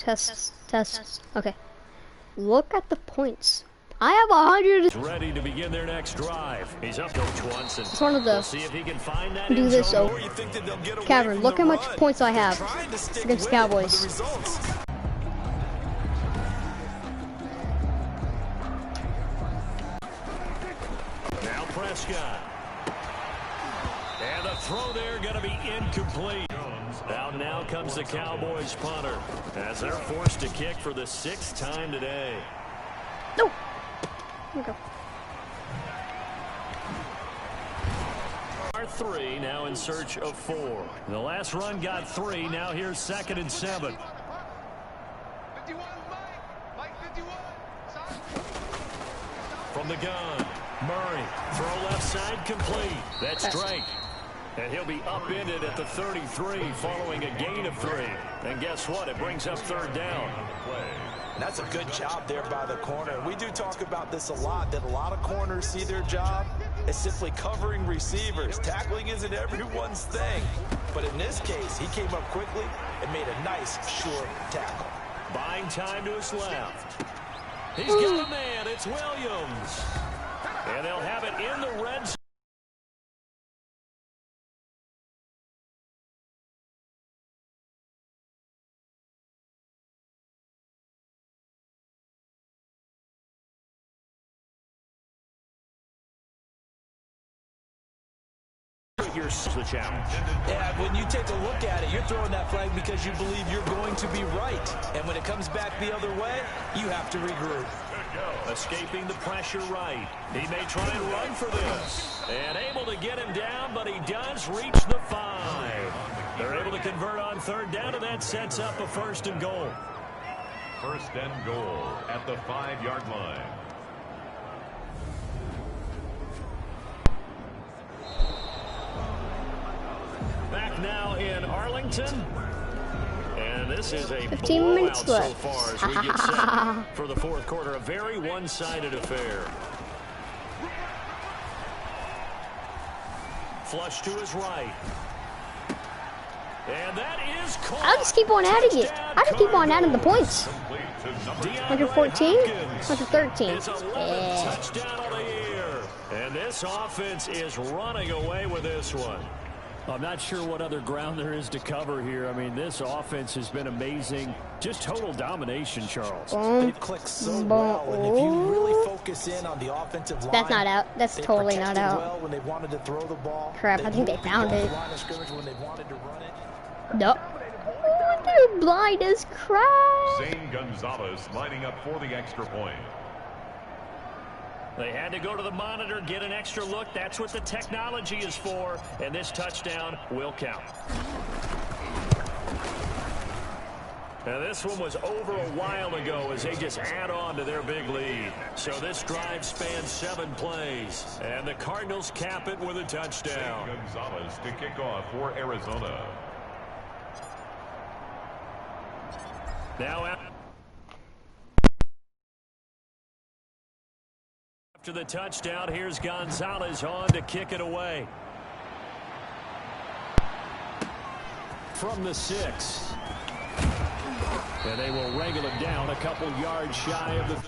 Test. Okay. Look at the points. I have 100. Ready to begin their next drive. He's up, Coach Watson. It's one of the. See if he can find that Do this so. Cavern, look how much points I have against the Cowboys. Now Prescott. And the throw there going to be incomplete. Now comes the Cowboys punter as they're forced to kick for the 6th time today. No. Here we go. R3 now in search of 4. The last run got 3. Now here's 2nd and 7. From the gun, Murray. Throw left side complete. That's Drake. And he'll be upended at the 33 following a gain of 3. And guess what? It brings up 3rd down. And that's a good job there by the corner. We do talk about this a lot, that a lot of corners see their job as simply covering receivers. Tackling isn't everyone's thing. But in this case, he came up quickly and made a nice, sure tackle. Buying time to his left. He's got a man. It's Williams. And they'll have it in the red zone. The challenge. Yeah, when you take a look at it, you're throwing that flag because you believe you're going to be right. And when it comes back the other way, you have to regroup. Escaping the pressure right. He may try and run for this. And able to get him down, but he does reach the 5. They're able to convert on 3rd down, and that sets up a 1st and goal. 1st and goal at the 5-yard line. Back now in Arlington. And this is a 15 minutes blowout so left. far as we get set for the 4th quarter. A very one-sided affair. Flush to his right. And that is caught. I'll just keep on adding it. I just keep on adding the points. 114, 113. Yeah. Touchdown on the year. And this offense is running away with this one. I'm not sure what other ground there is to cover here. I mean, this offense has been amazing. Just total domination, Charles. They've clicked so well, and if you really focus in on the offensive line, that's not out. That's totally not out. Well when they wanted to throw the ball. Crap, I think they found it. When they wanted to run it. Nope. Oh, they're blind as crap. Zane Gonzalez lining up for the extra point. They had to go to the monitor, get an extra look. That's what the technology is for. And this touchdown will count. Now, this one was over a while ago as they just add on to their big lead. So this drive spans 7 plays. And the Cardinals cap it with a touchdown. Zane Gonzalez to kick off for Arizona. Now after the touchdown, here's Gonzalez on to kick it away. From the 6. And they will wrangle it down a couple yards shy of the 30.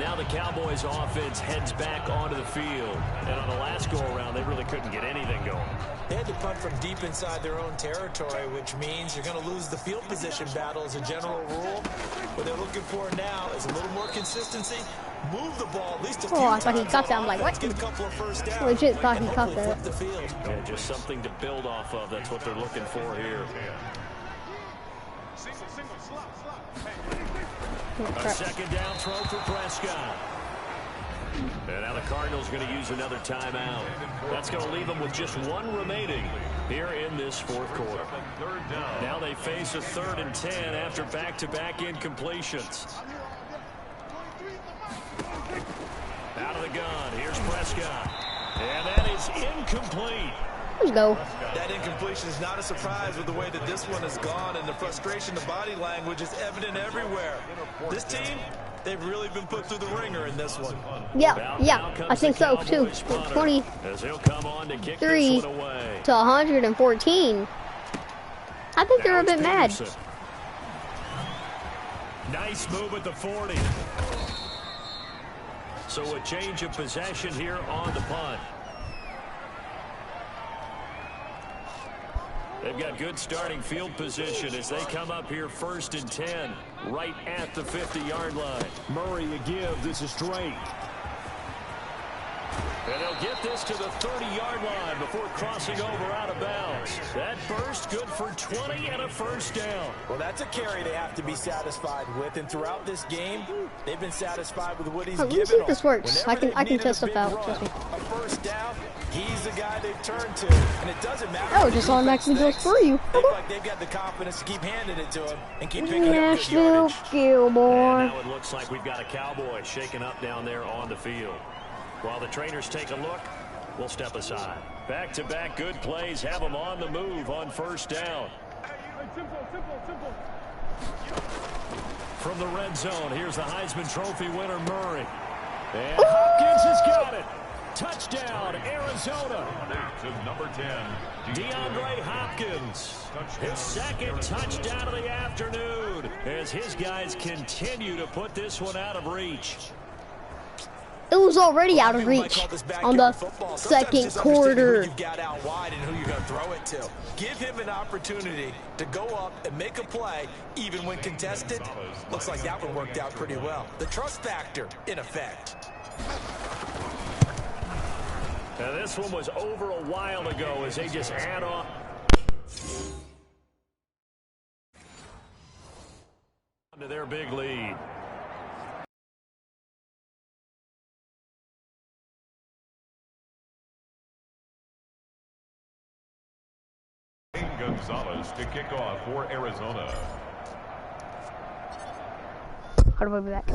Now the Cowboys offense heads back onto the field. And on the last go-around, they really couldn't get anything going. They had to punt from deep inside their own territory, which means you're going to lose the field position battle as a general rule. What they're looking for now is a little more consistency. Move the ball at least a few I thought he times. caught that. I'm like, what? Get a couple of first downs. Legit thought he caught Flip that. the field. Yeah, just something to build off of. That's what they're looking for here. A second down throw for Prescott. And now the Cardinals going to use another timeout. That's going to leave them with just 1 remaining here in this 4th quarter. Now they face a 3rd and 10 after back-to-back incompletions. Out of the gun, here's Prescott. And that is incomplete. Let's go. That incompletion is not a surprise with the way that this one has gone, and the frustration, the body language is evident everywhere. This team, they've really been put through the ringer in this one. Yeah, I think so too. 23. As he'll come on to kick this one away. to 114. I think they're a bit mad. Nice move at the 40. So a change of possession here on the punt. They've got good starting field position as they come up here 1st and 10, right at the 50-yard line. Murray a give. This is Drake. And they'll get this to the 30-yard line before crossing over out of bounds. That burst good for 20 and a first down. Well, that's a carry they have to be satisfied with. And throughout this game, they've been satisfied with what he's given them. Let me see if this works. I can test stuff out. A first down, he's the guy they've turned to. And it doesn't matter. Oh, just automatically goes for you. They feel like they've got the confidence to keep handing it to him and keep picking up good Nashville yardage. Gilmore. And now it looks like we've got a Cowboy shaking up down there on the field. While the trainers take a look, we'll step aside. Back-to-back good plays have them on the move on first down. From the red zone, here's the Heisman Trophy winner, Murray. And Hopkins has got it. Touchdown, Arizona. To number 10, DeAndre Hopkins. His second touchdown of the afternoon as his guys continue to put this one out of reach. It was already out of reach on the second quarter. You've got out wide and who you're going to throw it to. Give him an opportunity to go up and make a play, even when contested. Looks like that one worked out pretty well. The trust factor, in effect. Now this one was over a while ago as they just add on to their big lead. Gonzalez to kick off for Arizona. How do I be back?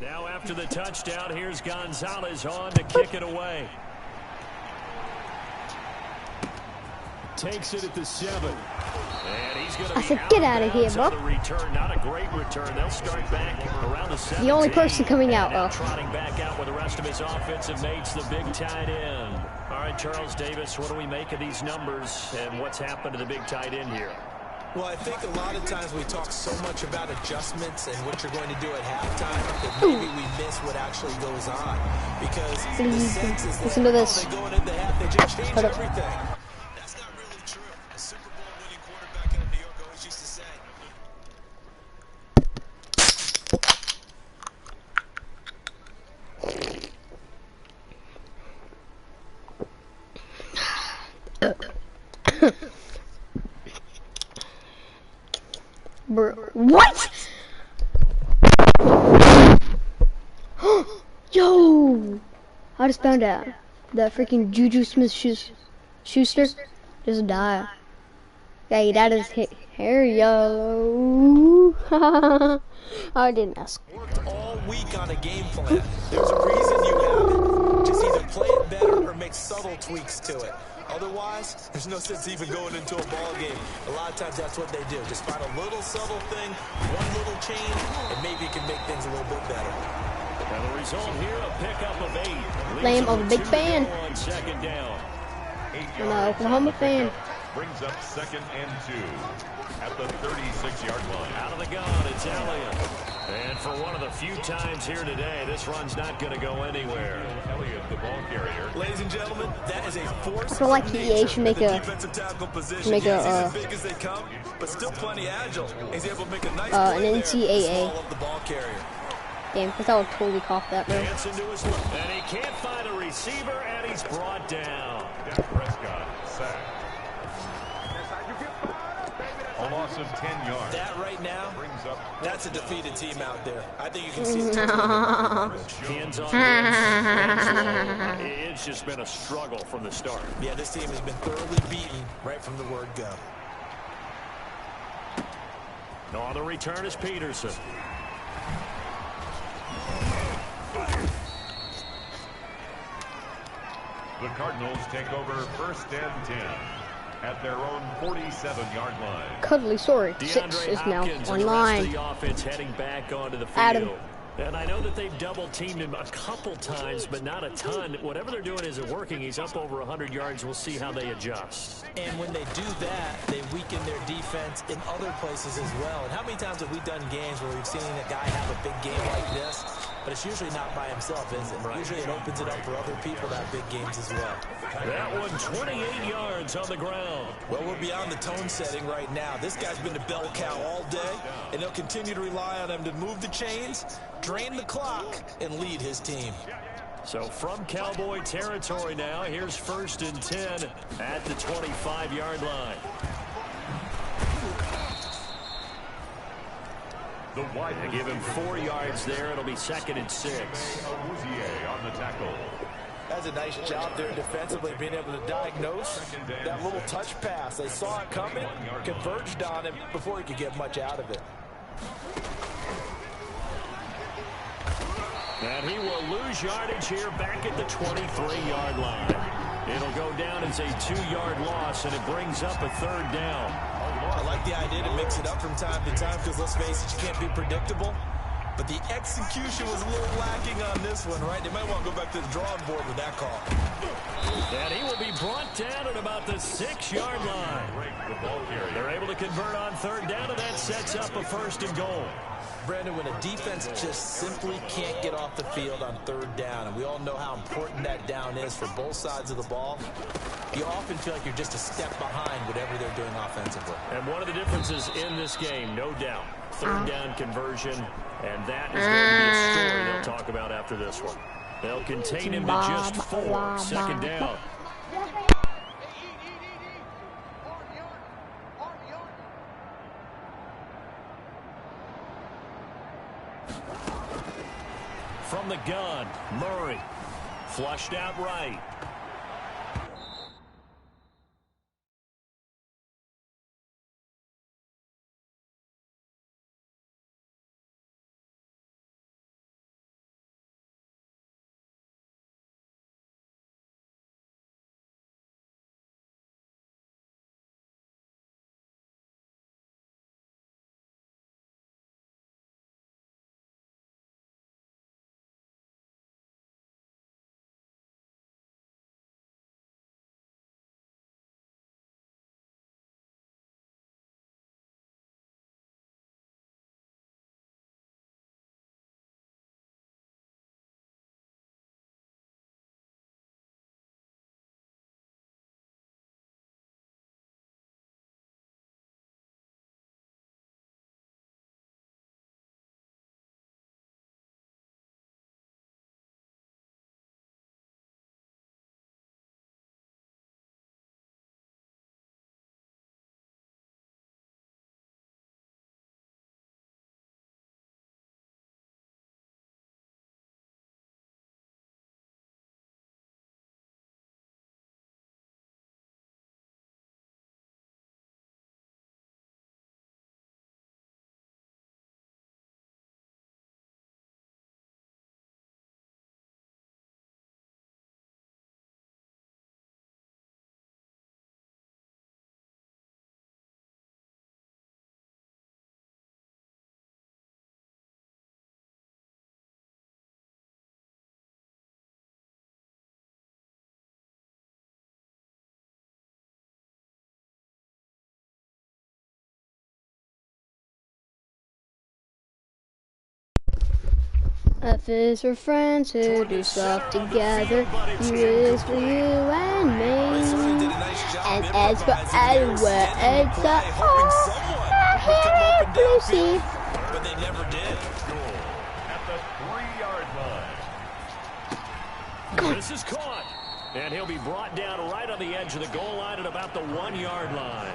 Now after the touchdown, here's Gonzalez on to kick it away. Takes it at the 7. And he's going to I be said, get out of here, bro. The return, not a great return. They'll start back around the 17. The only person coming out, now trotting back out with the rest of his offensive mates, the big tight end. All right, Charles Davis, what do we make of these numbers and what's happened to the big tight end here? Well, I think a lot of times we talk so much about adjustments and what you're going to do at halftime that maybe we miss what actually goes on. Because the sense is that, Listen to this. they go into the half, they just change Cut up. everything. That's not really true. A Super Bowl winning quarterback out of New York always used to say, Bro, what? Yo! I just found out that freaking Juju Smith-Schuster just died. Yeah, that is hair, yo. I didn't ask. worked all week on a game plan. There's a reason you have it. Just either play it better or make subtle tweaks to it. Otherwise, there's no sense even going into a ball game. A lot of times that's what they do. Just find a little subtle thing, one little change, and maybe you can make things a little bit better. And the result here, a pickup of 8. Lamb of a big fan. On second down. I'm an Oklahoma fan. Brings up 2nd and 2 at the 36-yard line. Out of the gun, it's Elliott. And for one of the few times here today, this run's not going to go anywhere. Elliott, the ball carrier. Ladies and gentlemen, that is a force. I feel like EA should make a defensive tackle position. make a He's as big as they come, but still plenty agile. He's able to make a nice an play there, NCAA. small up the ball carrier. Damn, because I would totally cough that, bro. Hanson to his left. And he can't find a receiver, and he's brought down. Dak Prescott sacked. A loss of 10 yards. That right now, Brings up that's a defeated team out there. I think you can see it. Hands on blitz. It's just been a struggle from the start. Yeah, this team has been thoroughly beaten right from the word go. On the return is Peterson. the Cardinals take over 1st and 10 at their own 47-yard line. Cuddly Sorry 6 DeAndre is now Hopkins and the rest online. of the offense heading back onto the field. Adam. And I know that they've double-teamed him a couple times, but not a ton. Whatever they're doing isn't working. He's up over 100 yards. We'll see how they adjust. And when they do that, they weaken their defense in other places as well. And how many times have we done games where we've seen a guy have a big game like this, but it's usually not by himself, is it? Right. Usually it opens it up for other people to have big games as well. That one 28 yards on the ground. Well, we're beyond the tone setting right now. This guy's been the bell cow all day, and they'll continue to rely on him to move the chains, drain the clock, and lead his team. So from Cowboy territory now, here's 1st and 10 at the 25-yard line. The wide They give him 4 yards there. It'll be 2nd and 6. Awuzie on the tackle. That's a nice job there defensively, being able to diagnose that little touch pass. They saw it coming, converged on him before he could get much out of it. And he will lose yardage here back at the 23-yard line. It'll go down as a 2-yard loss, and it brings up a 3rd down. I like the idea to mix it up from time to time because, let's face it, you can't be predictable. But the execution was a little lacking on this one, right? They might want to go back to the drawing board with that call. And he will be brought down at about the 6-yard line. They're able to convert on 3rd down, and that sets up a 1st and goal. Brandon, when a defense just simply can't get off the field on 3rd down, and we all know how important that down is for both sides of the ball, you often feel like you're just a step behind whatever they're doing offensively. And one of the differences in this game, no doubt, 3rd down conversion, and that is going to be a story they'll talk about after this one. They'll contain him to just 4, 2nd down. From the gun, Murray, flushed out right. F is for friends who do stuff together. U is for you and me. And S for Edward, it's a blue sea. But they never did. At the 3-yard line. This is caught. And he'll be brought down right on the edge of the goal line at about the 1-yard line.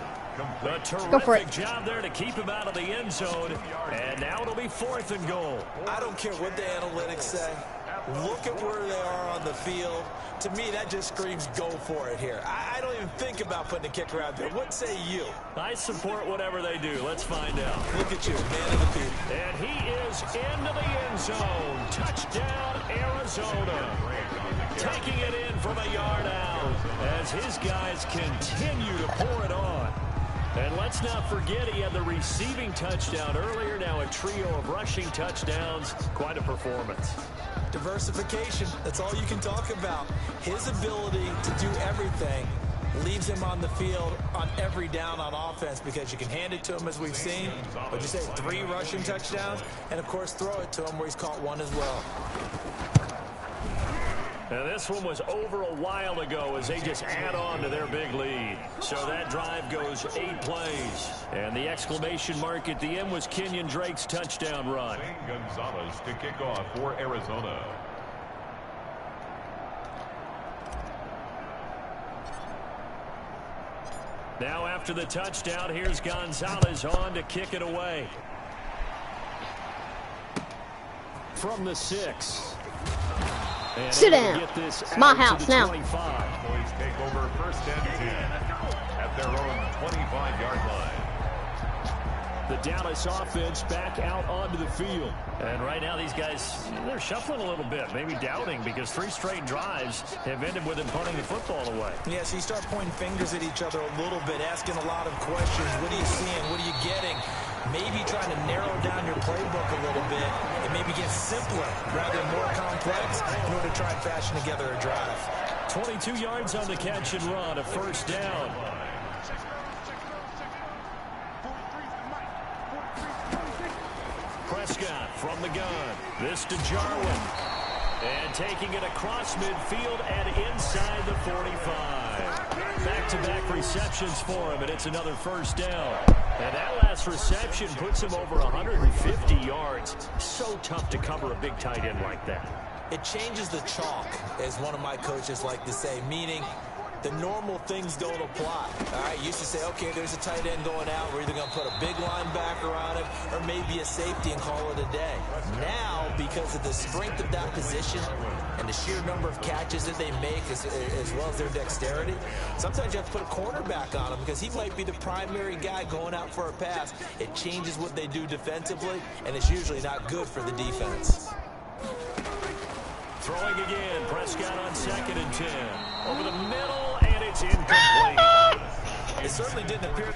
A terrific job there to keep him out of the end zone. And now it'll be 4th and goal. I don't care what the analytics say. Look at where they are on the field. To me, that just screams go for it here. I don't even think about putting a kicker out there. What say you? I support whatever they do. Let's find out. Look at you, man of the people. And he is into the end zone. Touchdown, Arizona. Taking it in from a yard out as his guys continue to pour it on. And let's not forget he had the receiving touchdown earlier. Now a trio of rushing touchdowns. Quite a performance. Diversification, that's all you can talk about. His ability to do everything leaves him on the field on every down on offense because you can hand it to him as we've seen. But you say 3 rushing touchdowns and, of course, throw it to him where he's caught 1 as well. And this one was over a while ago as they just add on to their big lead. So that drive goes 8 plays. And the exclamation mark at the end was Kenyon Drake's touchdown run. Zane Gonzalez to kick off for Arizona. Now after the touchdown, here's Gonzalez on to kick it away. From the 6. And sit down. It's my house now. Boys take over 1st and 10 at their own 25-yard line. The Dallas offense back out onto the field. And right now these guys, they're shuffling a little bit, maybe doubting because 3 straight drives have ended with them punting the football away. Yeah, so you start pointing fingers at each other a little bit, asking a lot of questions. What are you seeing? What are you getting? Maybe trying to narrow down your playbook a little bit and maybe get simpler rather than more complex in order to try and fashion together a drive. 22 yards on the catch and run, a 1st down. Prescott from the gun. This to Jarwin. And taking it across midfield and inside the 45. Back-to-back receptions for him, and it's another 1st down. And that last reception puts him over 150 yards. So tough to cover a big tight end like that. It changes the chalk, as one of my coaches like to say, meaning the normal things don't apply. All right, used to say, okay, there's a tight end going out. We're either going to put a big linebacker on him or maybe a safety and call it a day. Now, because of the strength of that position and the sheer number of catches that they make as well as their dexterity, sometimes you have to put a cornerback on him because he might be the primary guy going out for a pass. It changes what they do defensively, and it's usually not good for the defense. Throwing again, Prescott on 2nd and 10. Over the middle, and it's incomplete. It certainly didn't appear...